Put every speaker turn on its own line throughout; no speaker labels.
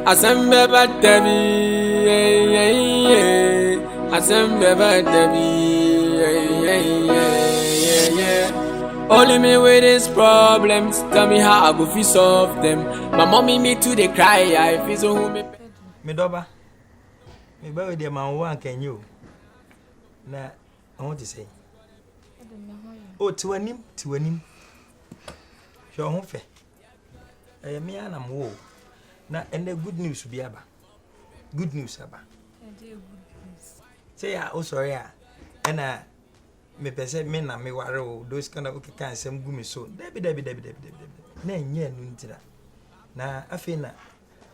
Asembe Bedid3, Asembe Bedid3, Only me with these problems. Tell me how I go fi solve them. My mommy me too they cry. I feel so who me.
Me doba. Me ba we dey man one can you. Na I want to say. Oh, tiwanim. Show ho fe. Me anam wo. Na ene good news bi aba. Good news aba. Say ya, oh sorry ya. Ena me pese me na me ware o those kind of okay kan sem gu me so. Debi. Na enye anu ntira. Na afi na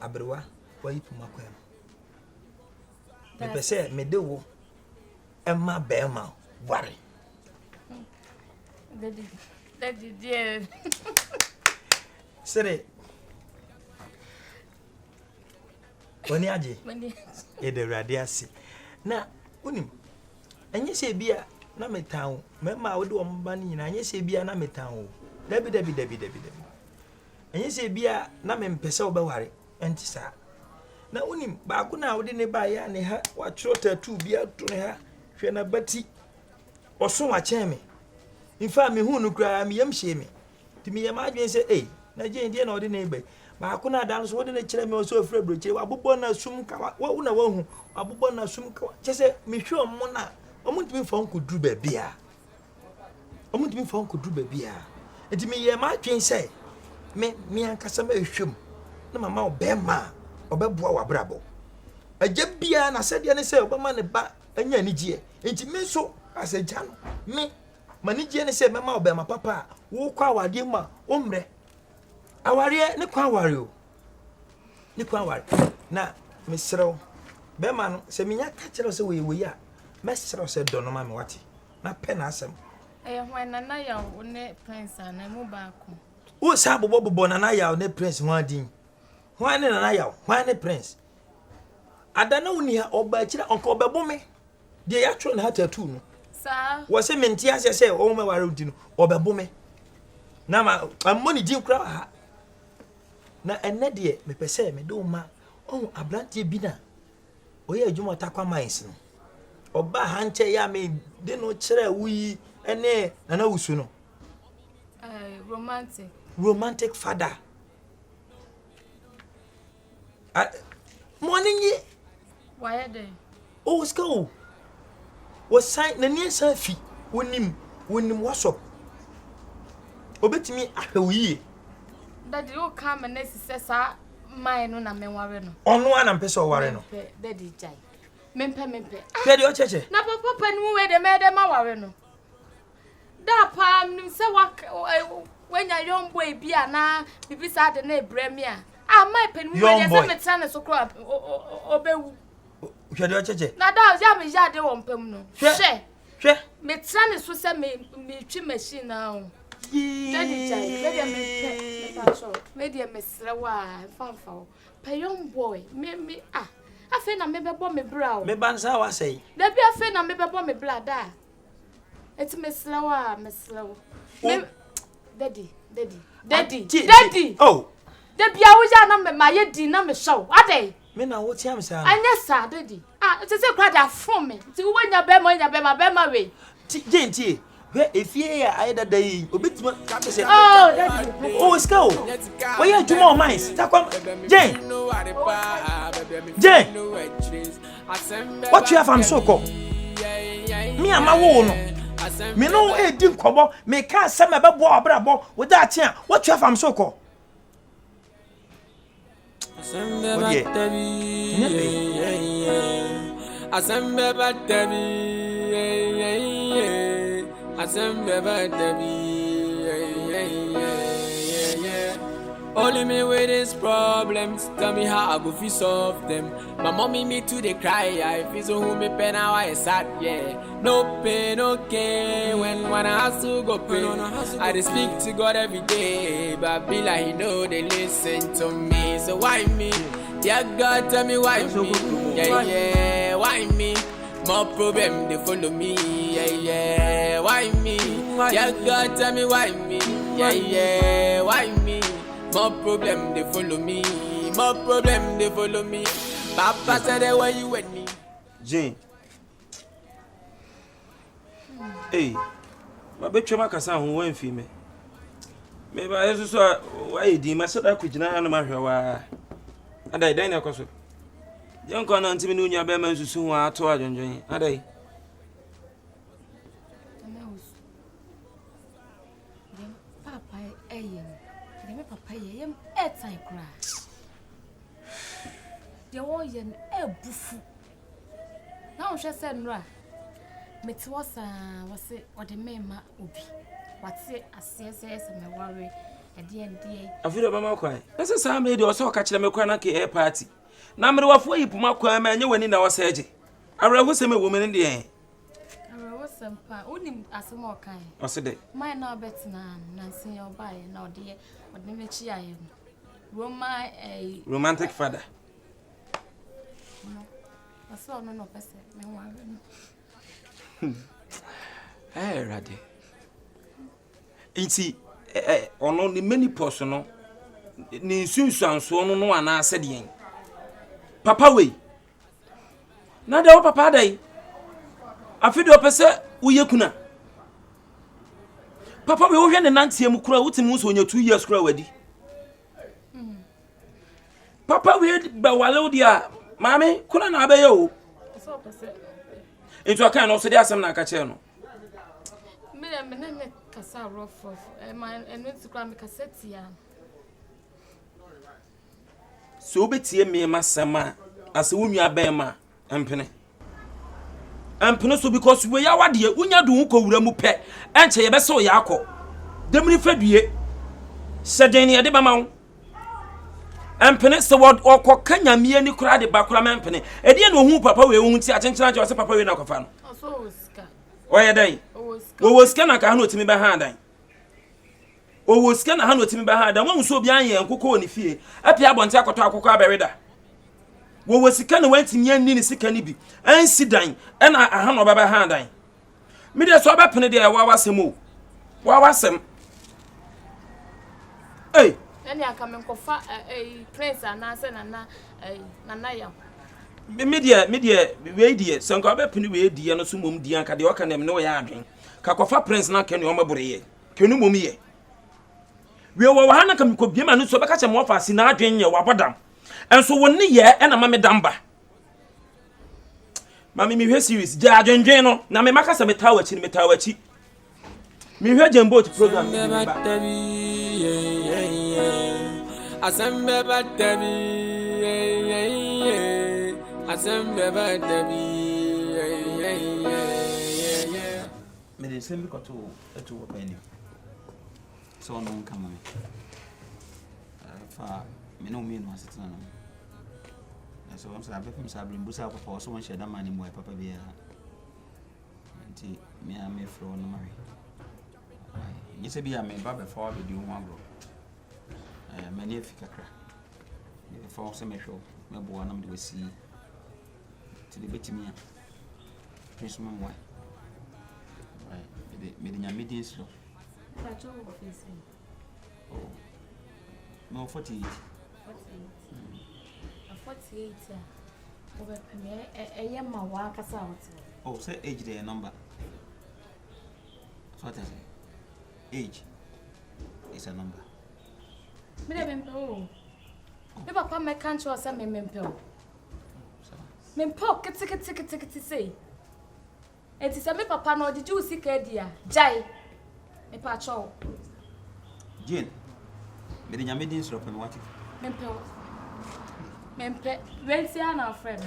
abrewa wa yipu makwem. Me pese me de wo emma bema ware.
Daddy dear.
Sere Wani aje? Ede radiasi. Na unim enye se bia na metan mema wo de o mba ni na enye se bia na metan wo. Debi. Enye se bia na mempese wo beware enti sa. Na unim ba ku na wo de ne ba ya ne ha wa tro tattoo bia to ne ha hwe na bati oso wa chen me. Infa me hu no kra me yam hye me. Ti me yam adwen se na je ndie na wo de ne be. Ba ku na dan so wo de ne kire me o so afra brochire wa bobbo na sum ka wa una wa hu abobbo na sum ka chese me hwe ommo na omuntimi fa onko duru ba bia. Omuntimi fa onko duru ba bia. Enti me yam adwen se me ankasa ma hwem na mama obema obeboa wa brabo. Agya bia na sede ne se obama ne ba anya ni gie. Enti me so asagya no me mani gie ne se mama obema papa wo kwa awade ma omre aware ne kwa aware o ne kwa aware na me serew be ma no se menya ka kire se we ya me serew se do no ma me wate na pe na asem
Hwan na ya wo ne prince na mu ba ko
wo sa bobo na ya ne prince ho adin hwan ne na ya hwan ne prince adana woni ha oba kire onko obebo me de ya tro na ha tattoo no
sa
wo se menti ase se o me ware udi no obebo me na ma amoni din kra ha na enne de me pese me do ma on abrantie bi na oye adwuma takwa mines no oba ha nche ya me de no kire wi ene na nawusu no romantic father morning ye
why dey
oh school was sign na nie sa fi wonim whatsapp obetimi ahwe
Daddy o come na sisa mine no na menware no
ono ana mpese o ware no
Daddy jai mempe
Daddy o cheche
na papa nu we de me de ma ware no da pa nim se wa wenya young boy bia na bibisa de na ebremi a my pen we de se metra na so kro obewu
Daddy o cheche
na da ya me ya de wompam no hwe metra na so se me twi machine na o Daddy jai me paso me de mesra wa fanfa pe young boy me afi na me bebo me bra o
me bansa wa sei
da bi afi na me bebo me bra da eti mesra wa me Daddy
oh
da bi a wo ja na me ma ye di na me show ade
me na wo tiam sa
anya sa Daddy eti se kwa da from me ti wo nya be ma we
ti we efie ya aida dai obetima ka be se
oh Daddy
oh ska o we ya juma o mines takwa Jane what you have am so ko me ama wo no me no e di nkobo me ka asem e be bo obrabo wo da tia what you have am so ko
Asembe Bedid3, Only me with these problems. Tell me how I go fi solve them. My mommy me too they cry. I feel so who me pen now I sad, yeah. No pain, no gain. When I have to go pay, I just speak to God every day. But be like he know they listen to me. So why me? Yeah, God tell me why me? Yeah, why me? More problem they follow me. Yeah, why me? Yeah, God tell me why me? Yeah, why me? More problem they follow me. me, more problem they follow me. Papa said that when you with me.
Jane. Hey, my betray my casa who went for me. Maybe I also saw why the master could not know and I dine across. Young con until me your bearman to soon I told you, are they?
Papa, Papa, I cry. The warrior, a buff. Now, she said, Ra. Met was it or the mema ubi. What's it? I see, and my worry at the end.
I feel about my cry. That's a Sam lady or so catch them a cranky air party. Number of way, Puma, man, you went in our surgery. I was a woman in the end.
I was some pa, only as a more kind.
I said,
my no better than Nancy or by, no dear, what the match I am. Roma a
romantic father.
I saw no person, no one.
Eh, Raddy. Inti, on only many personal. Ni soon so no one I said yen. Papa way. Na de papa day. Afido pese uyekuna. Papa we wo hwe ne nante am kura wotimu so onya 2 years kura wadi. Papa we ba wale dia mami kuna na abaye o.
So pese.
Into aka no so dia asem na aka che no.
Me kasa rough man enu tikura me cassette ya.
So betie me masema ase wonua ben ma empene so because we ya wade unya do ko wura mu pe enche ye be se o ya akọ demri fadue sedeni ye de ba ma wo empene se wod okọ kanyame ni kura de ba kura empene e de no hu papa we hu ti achenkena je o se papa we na kofa no
so oska
oye dai wo sika na ka ha no timi be ha dan wo sika na ha no timi be ha dan won so obi anye nkokọ oni fie apia bonte akoto akokọ abereda wo sika na wantimi anni ni sika ni bi ansi dan na aha no baba ha dan me de so abapene de wa wasem o wa wasem eh
eni aka me kofa prince anase na ya
me de we die so nka abapene we die no so mom die anka de waka nem ne wo ya adwen ka kofa prince na kenu o maboreye kenu mom ye we wo ha na kam ko biema no so beka che mo fa si na adwen ye wabodam enso wonni ye na mame damba mami mi hwe series ja adwenwen no na me makasa metawachi ni metawachi mi hwe JANEBOAT program
asembe batabi asembe batabi
me de sembi ko to eto wo pani so no nka mame fa me no mi no asetena no so I'm saying I'm saying busa papa so one share that money mo papa bia nti me am me flow no mari yese bia me ba be for be di ho agro me ne afika kra me for so me show me bo na me de si ti de betimi a prince mo wa me de nya meeting so
ta jo wo face
oh no 48
48 over premier ma wa kasa out
oh say age the number what is it age is a number
me de bempo me papa me kan cho say me mempo kiti say enti say me papa no did you see dia jai me pa cho
Jane me de nyame din sro pe me what
mempe wensi ana friend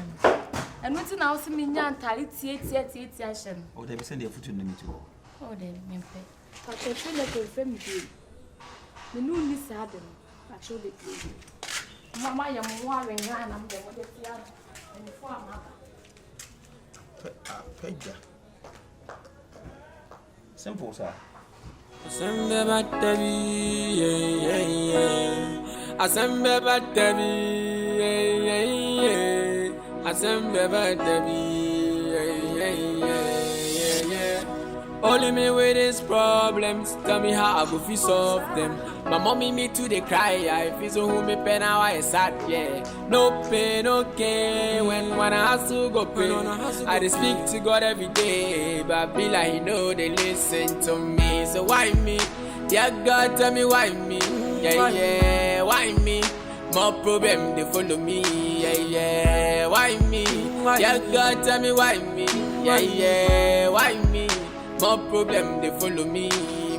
and wetin na also me nya ntare tie ahye no
oh they be send their foot in the meeting
oh they mempe but if you let them friend me no ni sad no actually they play mama ya mo wa wen ya na mo de tia and for amaka
peja simple sir
asembe batabi asembe batabi asembe batabi Only me with these problems, tell me how I go fi solve them. My mommy me too they cry, I feel so who me pen how I sad, yeah. No pain, okay, when I have to go pay. I just speak to God every day, but be like, you know, they listen to me. So why me? Yeah, God tell me why me? Yeah, why me? More problem they follow me, yeah, why me? Yeah, God tell me why me? Yeah, why me? More problem they follow me,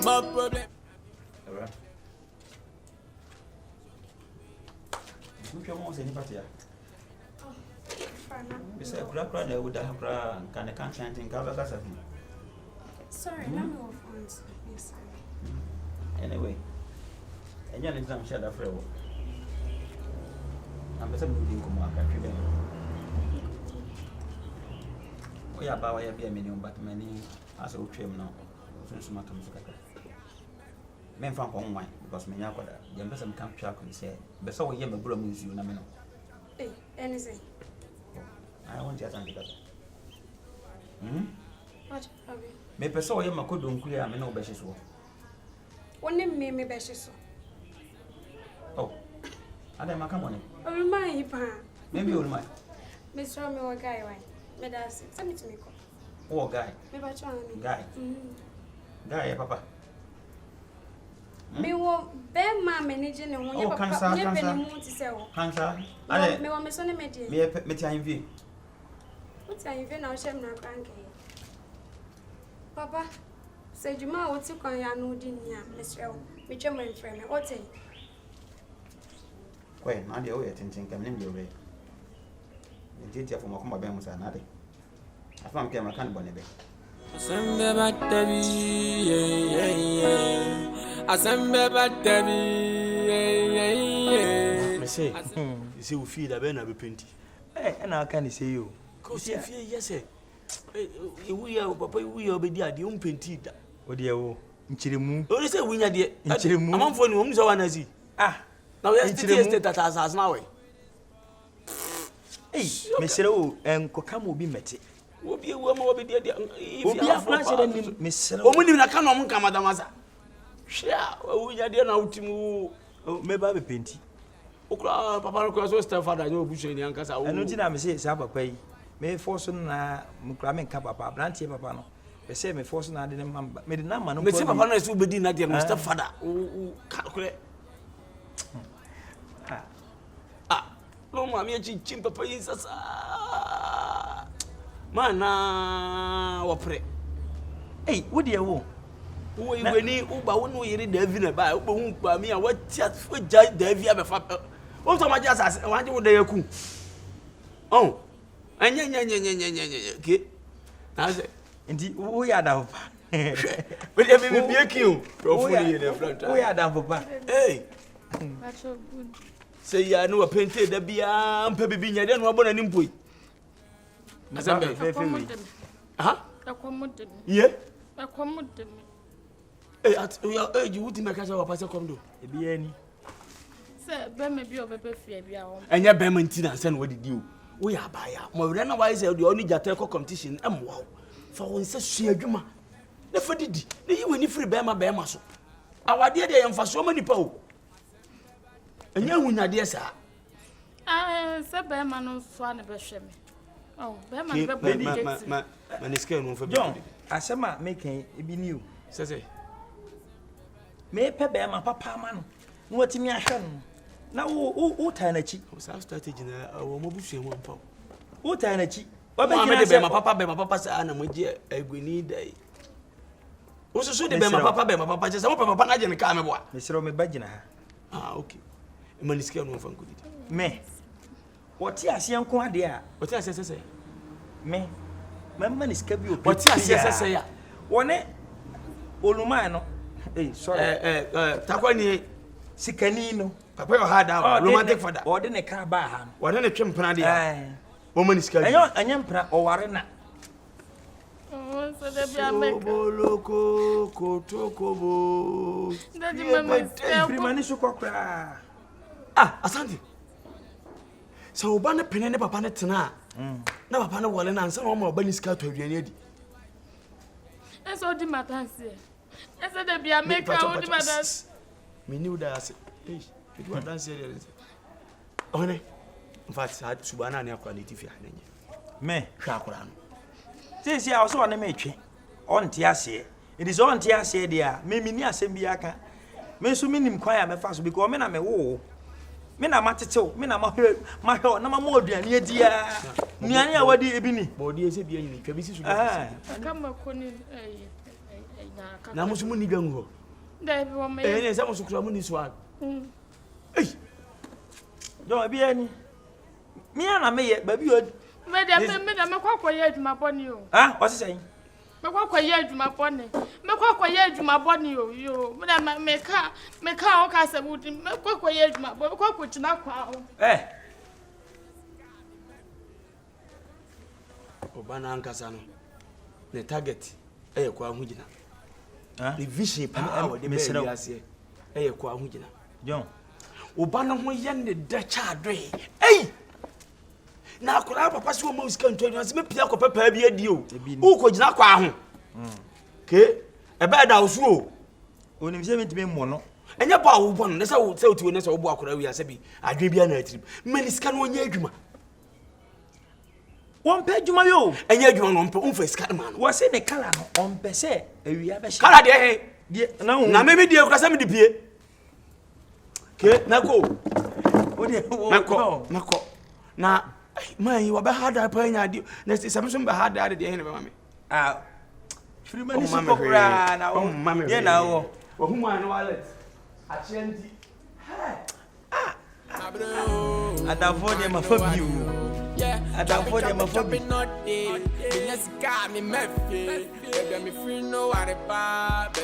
more problem.
Alright. You want anybody? Bisa kura da wuda kura kan kan chanting ka ba ka safi.
Sorry, let me off once. Yes, sir.
Anyway, enya ne exam shada frewo. I'm better building come aka twe. Oya ba wa ya bia meni but many as o twem no. So so matam so kaka. Men fa ko nwan because me nya kwada. Dem better me kan twa ko say. Be so wo ye me bro mu nsu na me no.
Hey, anything.
I want you to answer that.
What have you?
Me person oye makodo nkuri a me na obeshi so.
Woni me beshi so.
Oh. Ada maka money.
O remind you pa.
Maybe you remind.
Me show me what guy why. Me that's it. Send me to me ko.
Oh guy.
Me ba cho me.
Guy. Guy papa.
Me wo be ma manage ne ho ye papa. Ye be ne mu ti se wo.
Cancer. Ale.
Me wo me so ne me die.
Me ti anvi.
What are you doing now? Shem na bank. Papa, say you ma what you can ya no din ya, Miss Rel. Me try my friend. What say?
Wait, na dia o ye tintin kam nim dia we. Nti ti afọ makoma ben musa na de. Afam ke makan bone be.
Asembe battebi, yeah. Asembe battebi, yeah.
Me say, you see we feel that be na be plenty.
And I can say you.
Cause if you yes we are papa we are be there the plenty da.
O de wo nchiremu.
O say we nya de.
Nchiremu.
Amanfo ni wo so wana si.
Ah.
Now we still state that as now we.
Hey, me sere o enkoka mo bi mete.
Obi ewu ma obi de
obi afran se dem me sere
o mu ni na ka no mo nka madam asa. Hwea, wo nya de na utimu
me ba be penti.
Okra papa no so stepfather nyo obuhwe ni ankasa wo.
Enu ti na me say sa papa yi. Me force na mukra me nka papa, brantie papa no. Be say me force na de mamba. Me de na ma no.
Me say papa no so bedi na de no stepfather. Kakure. No mami chin papa yi sasa. Mana wopre.
Hey, wo de wo?
Wo yi weni uba wo no yiri David na ba, wo hu pa mi a watia fo ja David abefa. Wo to ma ja sasa, wan je wo da yaku. Oh. Anya ke. Na se
Ndi wo ya da papa.
We dey be bieki o. Profo ni dey front.
Wo ya da papa.
Hey.
That's so good.
Say ya no pente da bia mpa bibi nya de no abona ni mpoi. Asambe
Fefe.
Aha.
Akwamudem.
Ye.
Akwamudem.
Eh at you would make us our pastor come do.
E bi ani.
Say be me bi obebe fie bia wo.
Enya be man tina say no what did you? We are baya. Mo we na why say the only jata competition emwo. For won say sua adwuma. Na fa didi. Na yi wani free be ma so. Awade de yemfa so mani pa o. Enya hunyade sa.
Say be ma no so na be hwe me. Oh, be ma be body
ma niske no fa be.
John, asema make e bi new.
Say.
Me pe be ma papa ma no. No watimi ahwe no. Na wo ta na chi.
O sa strategy na wo mo busua mo mpa.
Wo ta na chi.
Wa be be ma papa sa na mo je agwini dai. Wo so de be ma papa je sa mo papa na je ne ka me boa.
Me sero me bagina ha.
Ah, okay. E ma niske no fa nkodi.
Me. Woti ase nko ade a.
Woti ase sese.
Me. Mamma ni ska bi o.
Woti ase sese ya.
Wone oluma no. Sorry.
Takwani
sikani no.
Papa yo hard out. Romantic father.
Ode ne ka ba ha.
Wode ne twempena de ya. Wo ma niska bi.
Enyo mpra o ware na.
Oh, so de bia make.
Sobolo kotokobo.
Daddy mama
Primani so kokra.
Ah, asante. So oba ne pene ne papa ne tena. Na papa ne wole na ansa no ma oba ni sika to aduane adi.
So so di matanse. I said there be a make out di matanse.
Me knew that I said, hey, it was dance here. Honey, in fact, I had Subana and Aquanity.
Me,
Shakuran.
this year I was on a match. On Tiasia. It is on Tiasia, dear. Maybe near Sembiaka. Me so minim choir me fast because me na me wo. Me na matete, me na my heart, na more than ye dear. Niani awadi ebini.
Body is a being in Kabisi.
I come a cone.
Namusumu Nigango.
There were me.
And some of the swag. Hey,
Don't be any. Me and I may, baby.
Madam, quite quiet my bonny.
Ah, what's he saying?
Quite quiet my bonny. Quite quiet my bonny. You, Madam, make her cast a wood. Quite quiet my boy. Quite put you up.
Eh.
Obana Ankasano. The target. Eh, Quahujina. The vision power, the Messiah. Eh, Quahujina.
John.
Obana Hoyan the Dutch adre. Hey! Now, could I pass you most country as me Piaco Pepper be a deal? Who could not quah? Okay, a bad house rule.
Only me to be mono.
And your power one, as I would say to us, or walk away as a bee. I dream a trip. Many scan one yegma.
One page, my yo. And
yet you on face catman.
Was in the color on Pesse. We have a
color there.
No,
now maybe dear Cassam de Pier. Okay, now go.
What do you
Nako. Now, man, you are hard at playing idea. Next is something hard at the end of me.
Ah, Freeman, mamma, you know,
whom I know, Alex. I change.
I don't want them for you. Yeah, I don't want them for me. Not let's got me, Murphy. Baby, me free no what about.